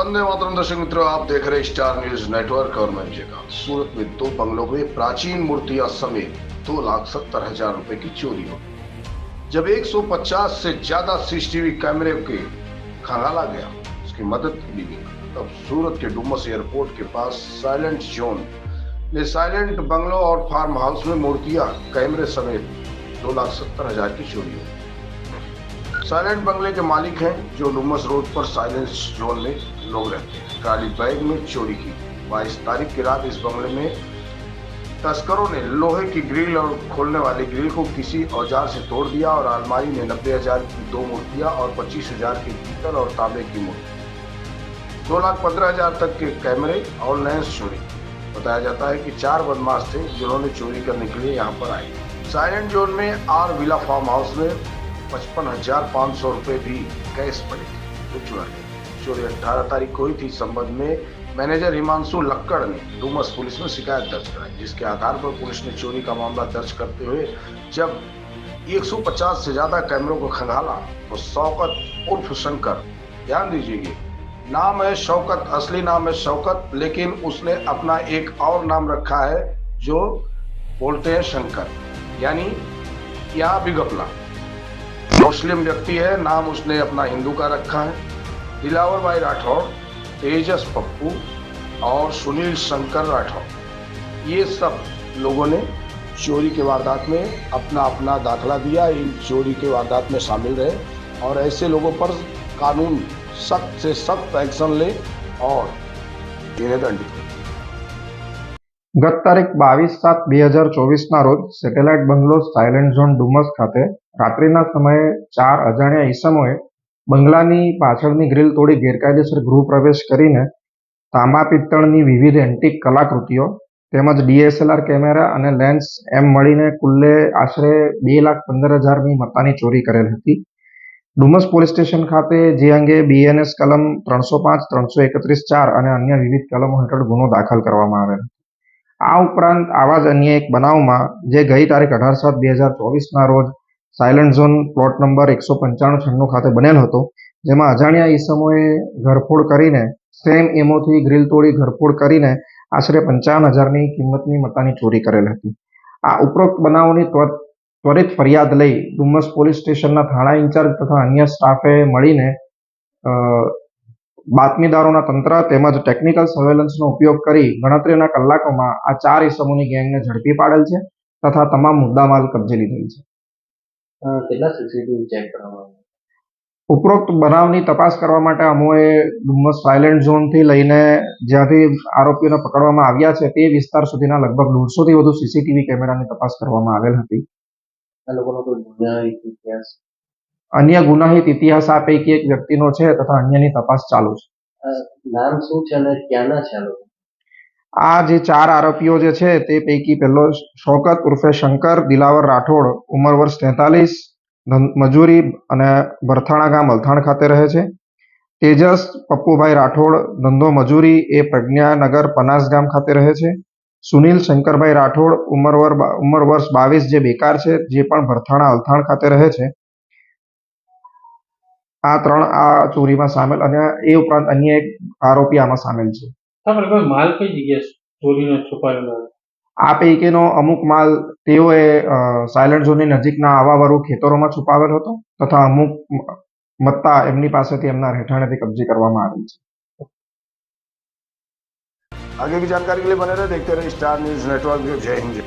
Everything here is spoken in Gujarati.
वंदे मातरम। दर्शक मित्रों, आप देख रहे स्टार न्यूज नेटवर्क और मैं विजयकांत। सूरत में दो बंगलों में प्राचीन मूर्तियां समेत 2,70,000 रुपए की चोरी हो गई। जब 150 से ज्यादा सीसीटीवी कैमरे के खंगाला गया, उसकी मदद ली गई, तब सूरत के डुमस एयरपोर्ट के पास साइलेंट जोन ने साइलेंट बंगलों और फार्म हाउस में मूर्तियां कैमरे समेत 2,70,000 की चोरी हो गई। साइलेंट बंगले के मालिक हैं जो डुमस रोड पर साइलेंस जोन में लोग रहते हैं। ट्रॉली बैग में चोरी की 22 तारीख की रात इस बंगले में तस्करों ने लोहे की ग्रिल और खोलने वाली ग्रिल को किसी औजार से तोड़ दिया और अलमारी में 90,000 की 2 मूर्तियां और 25,000 की पीतल और तांबे की मूर्ति, 2,15,000 तक के कैमरे और लेंस चोरी। बताया जाता है कि 4 बदमाश थे जिन्होंने चोरी करने के लिए यहाँ पर आए। साइलेंट जोन में आर विला फार्म हाउस में 55,500 रुपए भी कैश पड़े थे, चुरा गए। चोरी 18 तारीख को हुई थी। इस संबंध में मैनेजर हिमांशु लक्कड़ ने डुमस पुलिस में शिकायत दर्ज कराई, जिसके आधार पर पुलिस ने चोरी का मामला दर्ज करते हुए जब 150 से ज्यादा कैमरों को खंगाला तो शौकत उर्फ शंकर, ध्यान दीजिएगा, नाम है शौकत, असली नाम है शौकत, लेकिन उसने अपना एक और नाम रखा है जो बोलते हैं शंकर, यानी या बिगपला। मुस्लिम व्यक्ति है, नाम उसने अपना हिंदू का रखा है। दिलावर भाई राठौड़, तेजस पप्पू और सुनील शंकर राठौड़, ये सब लोगों ने चोरी के वारदात में अपना अपना दाखला दिया, इन चोरी के वारदात में शामिल रहे और ऐसे लोगों पर कानून सख्त से सख्त एक्शन ले और इन्हें दंडित करे। गत तारीख 22/7/2024 रोज સેટેલાઇટ બંગલો સાયલેન્ટ ઝોન ડુમસ ખાતે રાત્રિના સમયે 4 અજાણ્યા ઈસમોએ બંગલાની પાછળની ગ્રીલ તોડી ગેરકાયદેસર ગૃહ પ્રવેશ કરીને તાંબા પિત્તળની વિવિધ એન્ટિક કલાકૃતિઓ તેમજ DSLR કેમેરા અને લેન્સ એમ મળીને કુલ્લે આશરે 2,15,000ની મત્તાની ચોરી કરેલ હતી। ડુમસ પોલીસ સ્ટેશન ખાતે જે અંગે BNS કલમ 305, 331(4) અને અન્ય વિવિધ કલમો હેઠળ ગુનો દાખલ કરવામાં આવેલ હતો। આ ઉપરાંત આવા જ અન્ય એક બનાવમાં જે ગઈ તારીખ 18/7/2024ના રોજ સાયલેન્ટ ઝોન પ્લોટ નંબર 195-96 ખાતે બનેલ હતો, જેમાં અજાણ્યા ઈસમોએ ઘરફોડ કરીને સેમ એમોથી ગ્રીલ તોડી ઘરફોડ કરીને આશરે 55,000ની કિંમતની મત્તાની ચોરી કરેલ હતી। આ ઉપરોક્ત બનાવોની ત્વરિત ફરિયાદ લઈ ડુમસ પોલીસ સ્ટેશનના થાણા ઇન્ચાર્જ તથા અન્ય સ્ટાફે મળીને બાતમીદારોના તંત્ર તેમજ ટેકનિકલ સર્વેલન્સનો ઉપયોગ કરી ગણતરીના કલાકોમાં આ 4 ઈસમોની ગેંગને ઝડપી પાડેલ છે તથા તમામ મુદ્દામાલ કબજે લીધેલ છે। કેટલા સીસીટીવી ચેક કરવામાં આવ્યા? ઉપરોક્ત બનાવની તપાસ કરવા માટે અમોએ ડુમસ સાયલેન્ટ ઝોનથી લઈને જ્યાંથી આરોપીઓને પકડવામાં આવ્યા છે તે વિસ્તાર સુધીના લગભગ 150થી વધુ સીસીટીવી કેમેરાની તપાસ કરવામાં આવેલ હતી। આ લોકોનો કોઈ ગુનાહિત ઇતિહાસ? અન્ય ગુનાહિત ઇતિહાસ આ પૈકી એક વ્યક્તિનો છે તથા અન્યની તપાસ ચાલુ છે। નામ શું છે અને ક્યાંના છે આ લોકો? આ જે 4 આરોપીઓ જે છે તે પૈકી પહેલો શૌકત ઉર્ફે શંકર દિલાવર રાઠોડ, ઉંમર વર્ષ 43, મજૂરી અને ભરથાણા ગામ અલથાણ ખાતે રહે છે। તેજસ પપ્પુભાઈ રાઠોડ, ધંધો મજૂરી, એ પ્રજ્ઞાનગર પનાસ ગામ ખાતે રહે છે। સુનિલ શંકરભાઈ રાઠોડ, ઉંમર વર્ષ 22, જે બેકાર છે, જે પણ ભરથાણા અલથાણ ખાતે રહે છે। આ 3 આ ચોરીમાં સામેલ અને એ ઉપરાંત અન્ય એક આરોપી આમાં સામેલ છે। માલ કઈ જગ્યાએ ચોરીનો છુપાયેલો? આ પૈકીનો અમુક માલ તેઓએ સાયલેન્ટ ઝોનની નજીકના આવાવાળું ખેતરોમાં છુપાવેલ હતો તથા અમુક મત્તા એમની પાસેથી એમના રહેઠાણેથી કબજે કરવામાં આવેલ છે। आगे की जानकारी के लिए बने रहे, देखते रहे स्टार न्यूज नेटवर्क। जय हिंद।